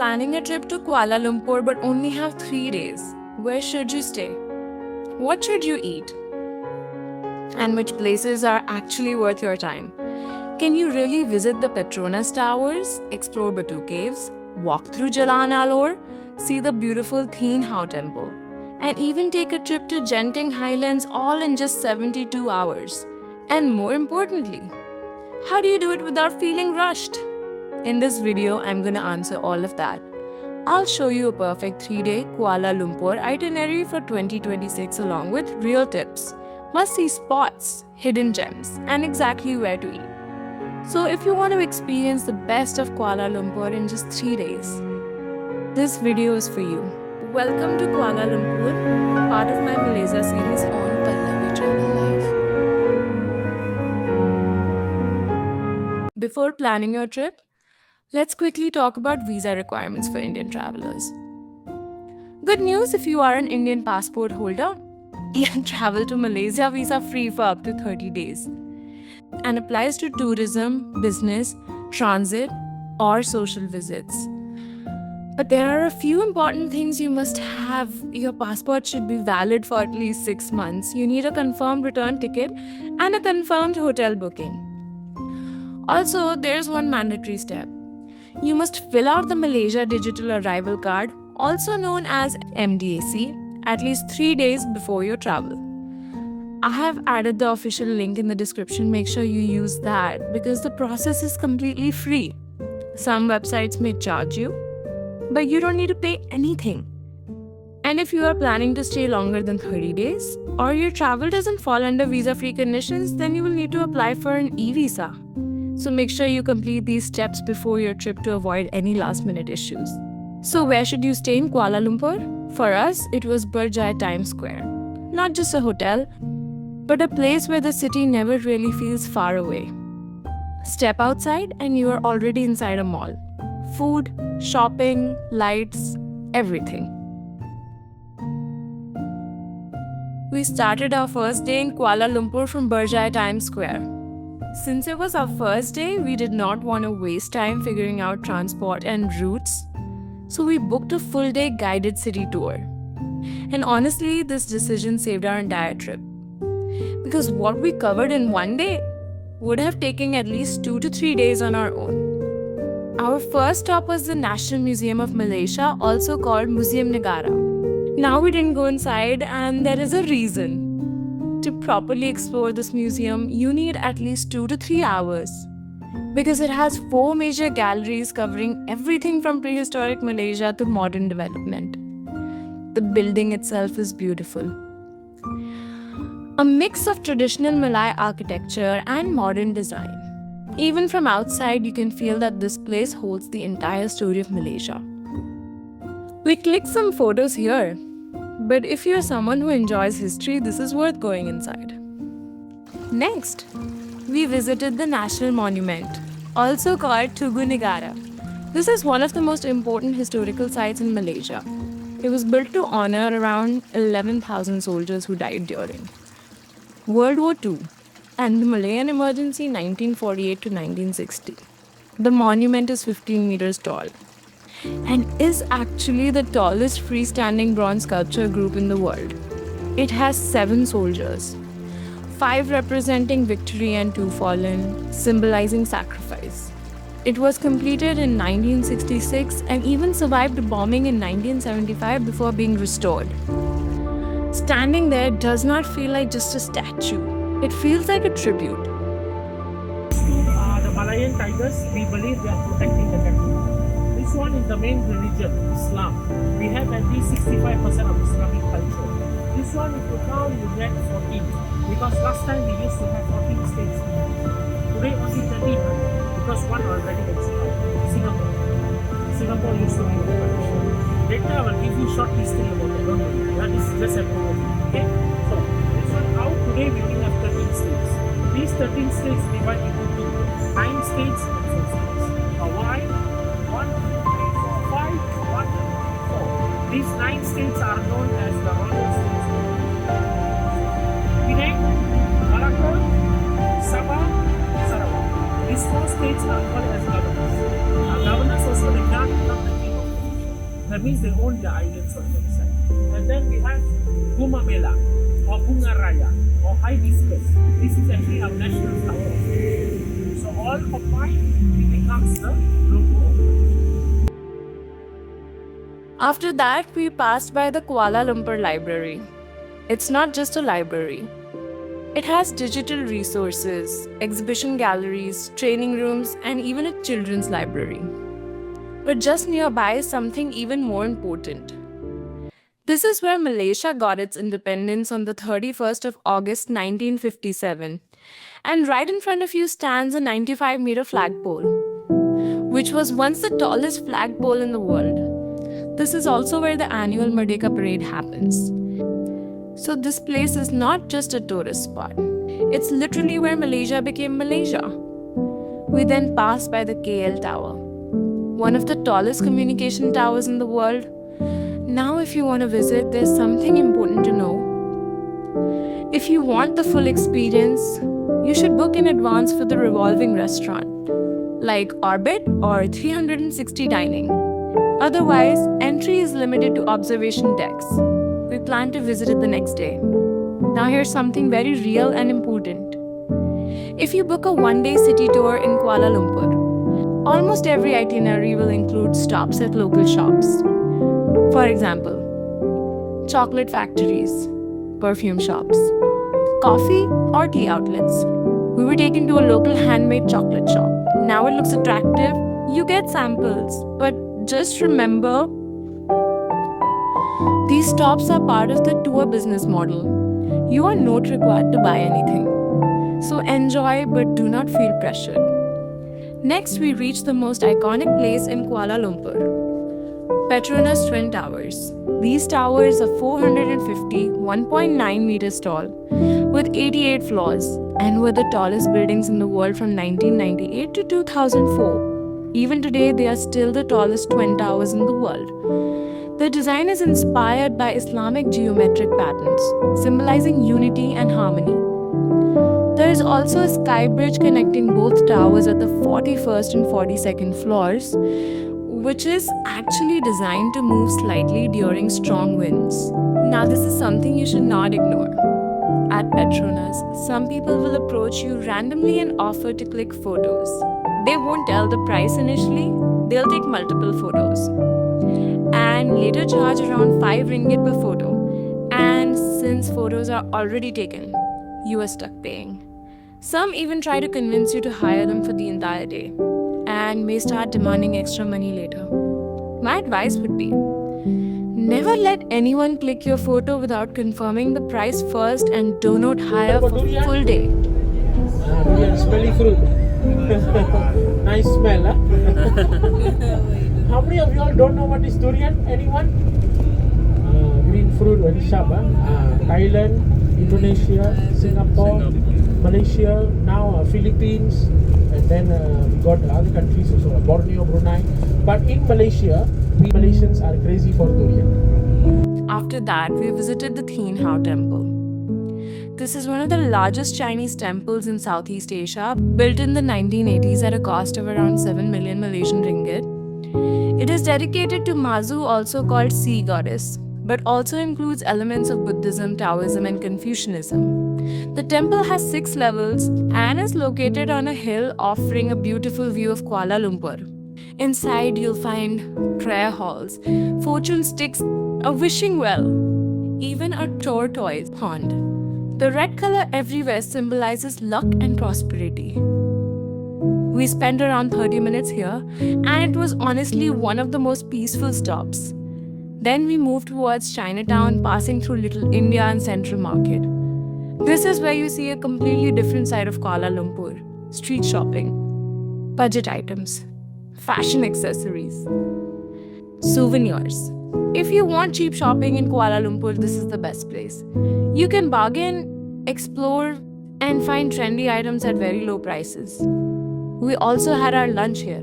planning a trip to Kuala Lumpur but only have 3 days, where should you stay? What should you eat? And which places are actually worth your time? Can you really visit the Petronas Towers, explore Batu Caves, walk through Jalan Alor, see the beautiful Thien Hau Temple, and even take a trip to Genting Highlands all in just 72 hours? And more importantly, how do you do it without feeling rushed? In this video, I'm gonna answer all of that. I'll show you a perfect 3-day Kuala Lumpur itinerary for 2026 along with real tips, must-see spots, hidden gems, and exactly where to eat. So if you want to experience the best of Kuala Lumpur in just 3 days, this video is for you. Welcome to Kuala Lumpur, part of my Malaysia series on Pallavi Travel Life. Before planning your trip, let's quickly talk about visa requirements for Indian travelers. Good news if you are an Indian passport holder, you can travel to Malaysia visa-free for up to 30 days and applies to tourism, business, transit, or social visits. But there are a few important things you must have. Your passport should be valid for at least 6 months. You need a confirmed return ticket and a confirmed hotel booking. Also, there's one mandatory step. You must fill out the Malaysia Digital Arrival Card, also known as MDAC, at least 3 days before your travel. I have added the official link in the description. Make sure you use that because the process is completely free. Some websites may charge you, but you don't need to pay anything. And if you are planning to stay longer than 30 days, or your travel doesn't fall under visa-free conditions, then you will need to apply for an e-visa. So make sure you complete these steps before your trip to avoid any last-minute issues. So where should you stay in Kuala Lumpur? For us, it was Berjaya Times Square. Not just a hotel, but a place where the city never really feels far away. Step outside and you are already inside a mall. Food, shopping, lights, everything. We started our first day in Kuala Lumpur from Berjaya Times Square. Since it was our first day, we did not want to waste time figuring out transport and routes, so we booked a full-day guided city tour. And honestly, this decision saved our entire trip. Because what we covered in one day would have taken at least 2 to 3 days on our own. Our first stop was the National Museum of Malaysia, also called Museum Negara. Now we didn't go inside, and there is a reason. To properly explore this museum, you need at least 2 to 3 hours because it has 4 major galleries covering everything from prehistoric Malaysia to modern development. The building itself is beautiful. A mix of traditional Malay architecture and modern design. Even from outside, you can feel that this place holds the entire story of Malaysia. We clicked some photos here. But if you're someone who enjoys history, this is worth going inside. Next, we visited the National Monument, also called Tugu Negara. This is one of the most important historical sites in Malaysia. It was built to honor around 11,000 soldiers who died during World War II and the Malayan Emergency 1948 to 1960. The monument is 15 meters tall and is actually the tallest freestanding bronze sculpture group in the world. It has 7 soldiers, 5 representing victory and 2 fallen, symbolizing sacrifice. It was completed in 1966 and even survived bombing in 1975 before being restored. Standing there does not feel like just a statue. It feels like a tribute. The Malayan tigers, we believe they are protecting the country. This one is the main religion, Islam. We have at least 65% of Islamic culture. This one, if you count, you get 14. Because last time we used to have 14 states. Today only 13. Because one already expired. Singapore. Singapore used to be open. Later I will give you short history about it. Don't worry. That is just a overview. Okay? So, this one out today we only have 13 states. These 13 states divide into 2. 9 states and 4 states. Why? 1, 2, 3, 4, 5, 1, 2, 3, 4. These 9 states are known as the Royal States. Penang, Malacca, Sabah, Sarawak. These 4 states are called as governors. Governors also regard the king of That means they own their islands on themselves. And then we have Gumamela or Bunga Raya or Hibiscus. This is actually our national flower. So all combined, it becomes the logo of Malaysia. After that, we passed by the Kuala Lumpur Library. It's not just a library. It has digital resources, exhibition galleries, training rooms, and even a children's library. But just nearby is something even more important. This is where Malaysia got its independence on the 31st of August 1957. And right in front of you stands a 95-meter flagpole, which was once the tallest flagpole in the world. This is also where the annual Merdeka Parade happens. So this place is not just a tourist spot. It's literally where Malaysia became Malaysia. We then passed by the KL Tower, one of the tallest communication towers in the world. Now if you want to visit, there's something important to know. If you want the full experience, you should book in advance for the revolving restaurant, like Orbit or 360 Dining. Otherwise, entry is limited to observation decks. We plan to visit it the next day. Now here's something very real and important. If you book a one-day city tour in Kuala Lumpur, almost every itinerary will include stops at local shops. For example, chocolate factories, perfume shops, coffee or tea outlets. We were taken to a local handmade chocolate shop. Now it looks attractive. You get samples, but just remember, these stops are part of the tour business model. You are not required to buy anything. So enjoy, but do not feel pressured. Next, we reach the most iconic place in Kuala Lumpur, Petronas Twin Towers. These towers are 450, 1.9 meters tall, with 88 floors, and were the tallest buildings in the world from 1998 to 2004. Even today, they are still the tallest twin towers in the world. The design is inspired by Islamic geometric patterns, symbolizing unity and harmony. There is also a sky bridge connecting both towers at the 41st and 42nd floors, which is actually designed to move slightly during strong winds. Now, this is something you should not ignore. At Petronas, some people will approach you randomly and offer to click photos. They won't tell the price initially, they'll take multiple photos and later charge around 5 ringgit per photo. And since photos are already taken, you are stuck paying. Some even try to convince you to hire them for the entire day and may start demanding extra money later. My advice would be, never let anyone click your photo without confirming the price first, and do not hire for a full day. Durian, smelly fruit. Nice smell, huh? How many of you all don't know what is durian? Anyone? Green fruit, very sharp, huh? Thailand, Indonesia, Singapore, Malaysia, now Philippines, and then we got other countries also, Borneo, Brunei. But in Malaysia, we Malaysians are crazy for durian. After that, we visited the Thiên Hao Temple. This is one of the largest Chinese temples in Southeast Asia, built in the 1980s at a cost of around 7 million Malaysian ringgit. It is dedicated to Mazu, also called Sea Goddess, but also includes elements of Buddhism, Taoism, and Confucianism. The temple has 6 levels and is located on a hill offering a beautiful view of Kuala Lumpur. Inside, you'll find prayer halls, fortune sticks, a wishing well, even a tortoise pond. The red color everywhere symbolizes luck and prosperity. We spent around 30 minutes here, and it was honestly one of the most peaceful stops. Then we moved towards Chinatown, passing through Little India and Central Market. This is where you see a completely different side of Kuala Lumpur: street shopping, budget items, fashion accessories, souvenirs. If you want cheap shopping in Kuala Lumpur, this is the best place. You can bargain, explore, and find trendy items at very low prices. We also had our lunch here.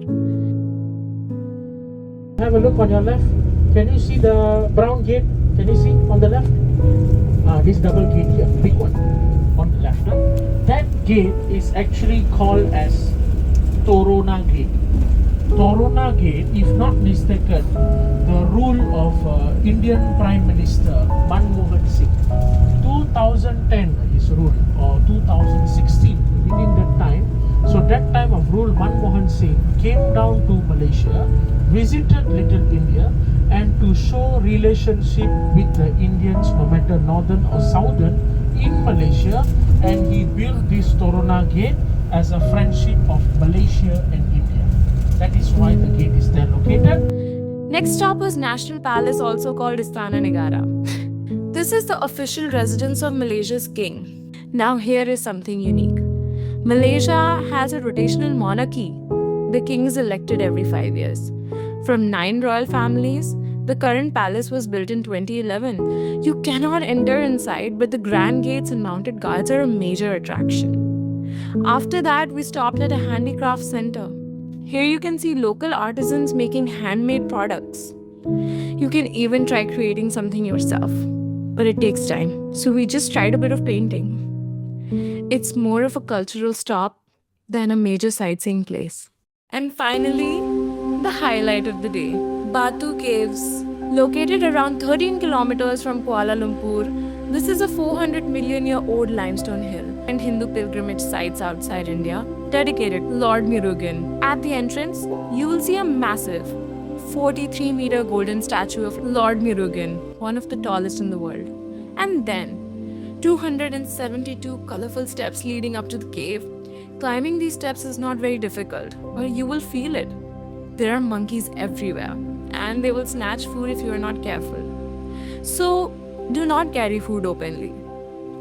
Have a look on your left. Can you see the brown gate? Can you see on the left? This double gate here, big one on the left. Huh? That gate is actually called as Torona Gate. Torona Gate, if not mistaken, the rule Indian Prime Minister Manmohan Singh. 2010 his rule, or 2016, within that time. So that time of rule, Manmohan Singh came down to Malaysia, visited Little India, and to show relationship with the Indians, no matter northern or southern, in Malaysia, and he built this Torona Gate as a friendship of Malaysia and India. That is why the gate is there located. Next stop was National Palace, also called Istana Negara. This is the official residence of Malaysia's king. Now here is something unique. Malaysia has a rotational monarchy. The king is elected every 5 years. From 9 royal families, the current palace was built in 2011. You cannot enter inside, but the grand gates and mounted guards are a major attraction. After that, we stopped at a handicraft center. Here you can see local artisans making handmade products. You can even try creating something yourself, but it takes time. So we just tried a bit of painting. It's more of a cultural stop than a major sightseeing place. And finally, the highlight of the day, Batu Caves. Located around 13 kilometers from Kuala Lumpur, this is a 400 million year old limestone hill and Hindu pilgrimage sites outside India dedicated to Lord Murugan. At the entrance, you will see a massive 43-meter golden statue of Lord Murugan, one of the tallest in the world. And then 272 colorful steps leading up to the cave. Climbing these steps is not very difficult, but you will feel it. There are monkeys everywhere, and they will snatch food if you are not careful. So, do not carry food openly.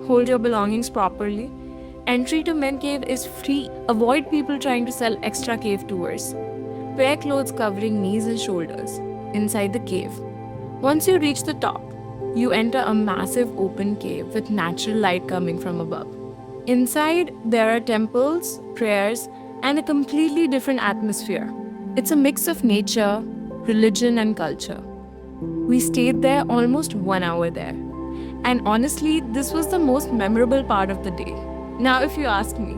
Hold your belongings properly. Entry to main cave is free. Avoid people trying to sell extra cave tours. Wear clothes covering knees and shoulders inside the cave. Once you reach the top, you enter a massive open cave with natural light coming from above. Inside, there are temples, prayers, and a completely different atmosphere. It's a mix of nature, religion, and culture. We stayed there almost 1 hour there. And honestly, this was the most memorable part of the day. Now, if you ask me,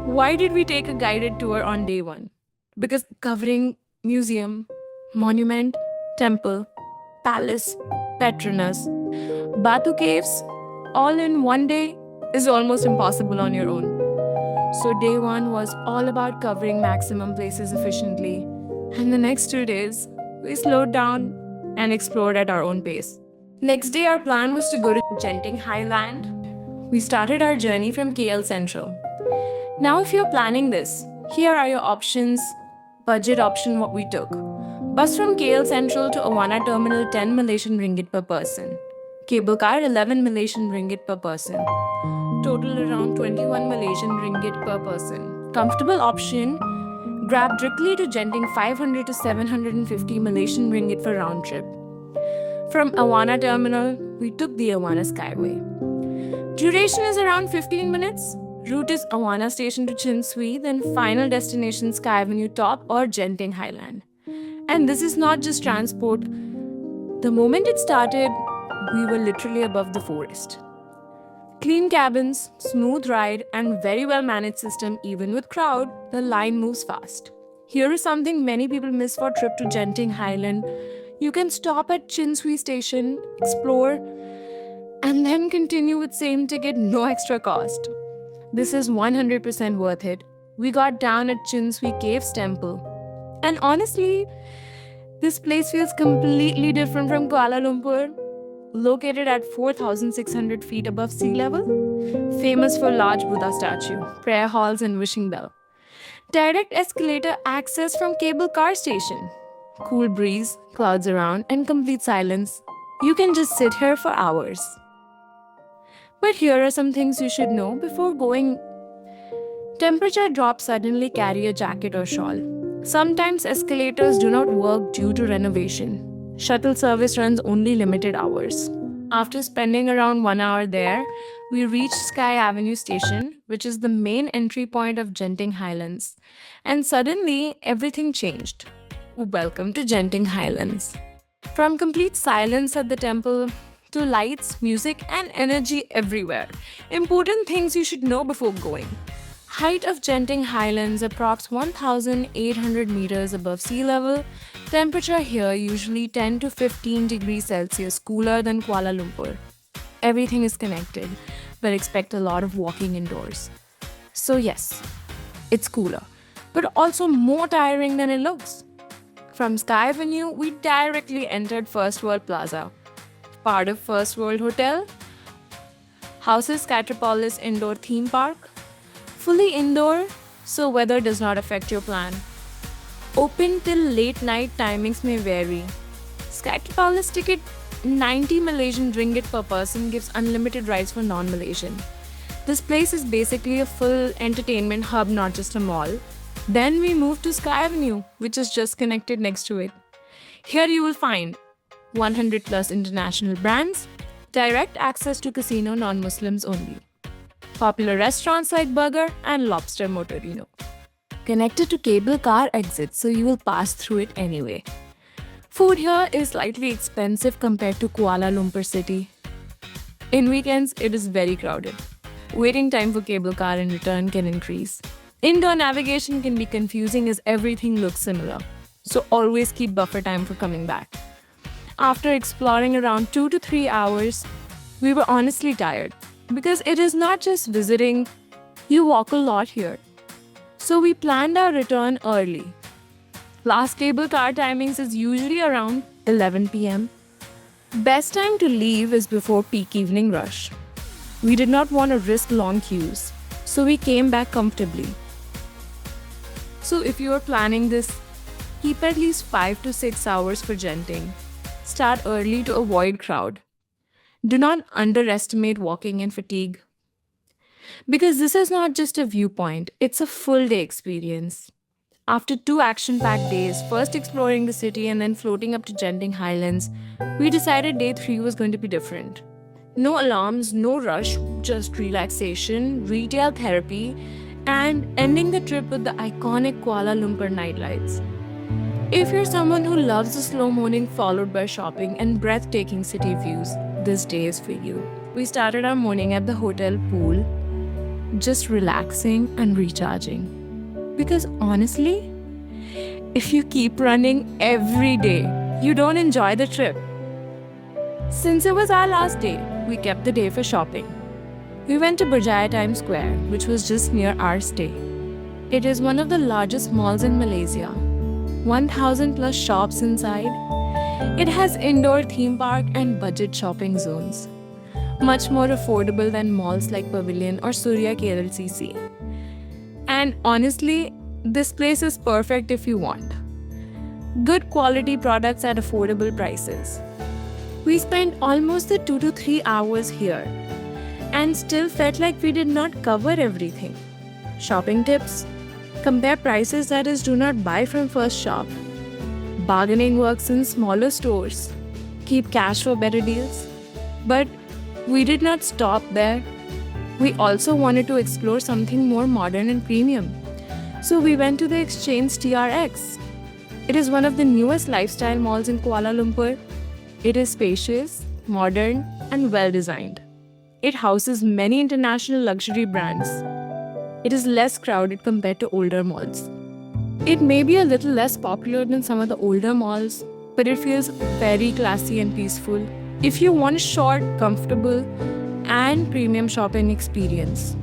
why did we take a guided tour on day 1? Because covering museum, monument, temple, palace, Petronas, Batu Caves, all in one day is almost impossible on your own. So day 1 was all about covering maximum places efficiently. And the next 2 days, we slowed down and explored at our own pace. Next day, our plan was to go to Genting Highland. We started our journey from KL Central. Now, if you're planning this, here are your options. Budget option, what we took. Bus from KL Central to Awana Terminal, 10 Malaysian ringgit per person. Cable car, 11 Malaysian ringgit per person. Total around 21 Malaysian ringgit per person. Comfortable option, Grab directly to Genting, 500 to 750 Malaysian ringgit for round trip. From Awana Terminal, we took the Awana Skyway. Duration is around 15 minutes. Route is Awana Station to Chin Swee, then final destination Sky Avenue Top or Genting Highland. And this is not just transport. The moment it started, we were literally above the forest. Clean cabins, smooth ride, and very well managed system. Even with crowd, the line moves fast. Here is something many people miss for trip to Genting Highland. You can stop at Chin Swee Station, explore, and then continue with same ticket, no extra cost. This is 100% worth it. We got down at Chin Swee Caves Temple. And honestly, this place feels completely different from Kuala Lumpur. Located at 4,600 feet above sea level, famous for large Buddha statue, prayer halls, and wishing bell. Direct escalator access from cable car station. Cool breeze, clouds around, and complete silence. You can just sit here for hours. But here are some things you should know before going. Temperature drops suddenly, carry a jacket or shawl. Sometimes escalators do not work due to renovation. Shuttle service runs only limited hours. After spending around 1 hour there, we reached Sky Avenue Station, which is the main entry point of Genting Highlands. And suddenly, everything changed. Welcome to Genting Highlands. From complete silence at the temple to lights, music, and energy everywhere. Important things you should know before going. Height of Genting Highlands approx 1,800 meters above sea level. Temperature here usually 10 to 15 degrees Celsius cooler than Kuala Lumpur. Everything is connected, but expect a lot of walking indoors. So yes, it's cooler, but also more tiring than it looks. From Sky Avenue, we directly entered First World Plaza, part of First World Hotel, houses Scatterpolis Indoor Theme Park, fully indoor, so weather does not affect your plan. Open till late night timings may vary. Scatterpolis ticket 90 Malaysian ringgit per person gives unlimited rides for non-Malaysian. This place is basically a full entertainment hub, not just a mall. Then we moved to Sky Avenue, which is just connected next to it. Here you will find 100 plus international brands, direct access to casino non-Muslims only, popular restaurants like Burger and Lobster Motorino, connected to cable car exits, so you will pass through it anyway. Food here is slightly expensive compared to Kuala Lumpur city. In weekends, it is very crowded. Waiting time for cable car and return can increase. Indoor navigation can be confusing as everything looks similar, so always keep buffer time for coming back. After exploring around 2 to 3 hours, we were honestly tired because it is not just visiting, you walk a lot here. So we planned our return early. Last cable car timings is usually around 11 p.m. Best time to leave is before peak evening rush. We did not want to risk long queues, so we came back comfortably. So if you are planning this, keep at least 5 to 6 hours for Genting. Start early to avoid crowd. Do not underestimate walking and fatigue. Because this is not just a viewpoint, it's a full day experience. After 2 action-packed days, first exploring the city and then floating up to Genting Highlands, we decided day 3 was going to be different. No alarms, no rush, just relaxation, retail therapy, and ending the trip with the iconic Kuala Lumpur nightlights. If you're someone who loves the slow morning followed by shopping and breathtaking city views, this day is for you. We started our morning at the hotel pool, just relaxing and recharging. Because honestly, if you keep running every day, you don't enjoy the trip. Since it was our last day, we kept the day for shopping. We went to Berjaya Times Square, which was just near our stay. It is one of the largest malls in Malaysia. 1,000 plus shops inside. It has indoor theme park and budget shopping zones. Much more affordable than malls like Pavilion or Surya KLCC. And honestly, this place is perfect if you want good quality products at affordable prices. We spent almost the 2 to 3 hours here and still felt like we did not cover everything. Shopping tips: compare prices, that is, do not buy from first shop. Bargaining works in smaller stores. Keep cash for better deals. But we did not stop there. We also wanted to explore something more modern and premium. So we went to the Exchange TRX. It is one of the newest lifestyle malls in Kuala Lumpur. It is spacious, modern, and well designed. It houses many international luxury brands. It is less crowded compared to older malls. It may be a little less popular than some of the older malls, but it feels very classy and peaceful if you want a short, comfortable, and premium shopping experience.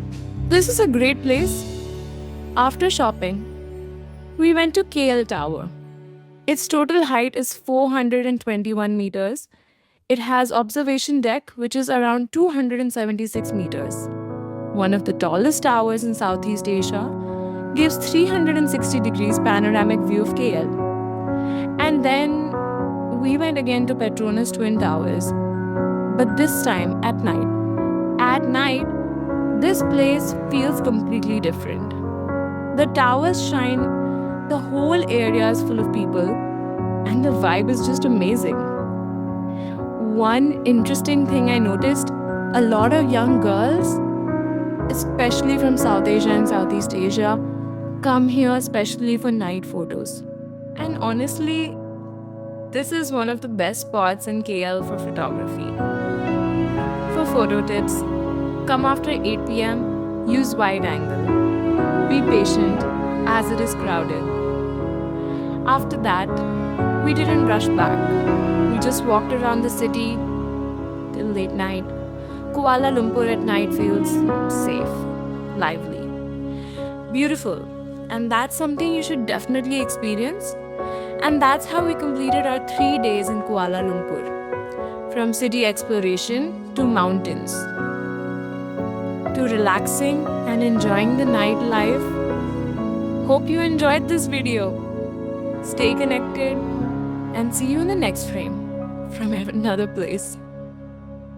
This is a great place. After shopping, we went to KL Tower. Its total height is 421 meters. It has observation deck, which is around 276 meters. One of the tallest towers in Southeast Asia, gives 360 degrees panoramic view of KL. And then we went again to Petronas Twin Towers, but this time at night. At night, this place feels completely different. The towers shine, the whole area is full of people, and the vibe is just amazing. One interesting thing I noticed, a lot of young girls, especially from South Asia and Southeast Asia, come here especially for night photos. And honestly, this is one of the best spots in KL for photography. For photo tips, come after 8 p.m., use wide angle. Be patient as it is crowded. After that, we didn't rush back. We just walked around the city till late night. Kuala Lumpur at night feels safe, lively, beautiful, and that's something you should definitely experience. And that's how we completed our 3 days in Kuala Lumpur. From city exploration to mountains, to relaxing and enjoying the nightlife. Hope you enjoyed this video. Stay connected and see you in the next frame from another place.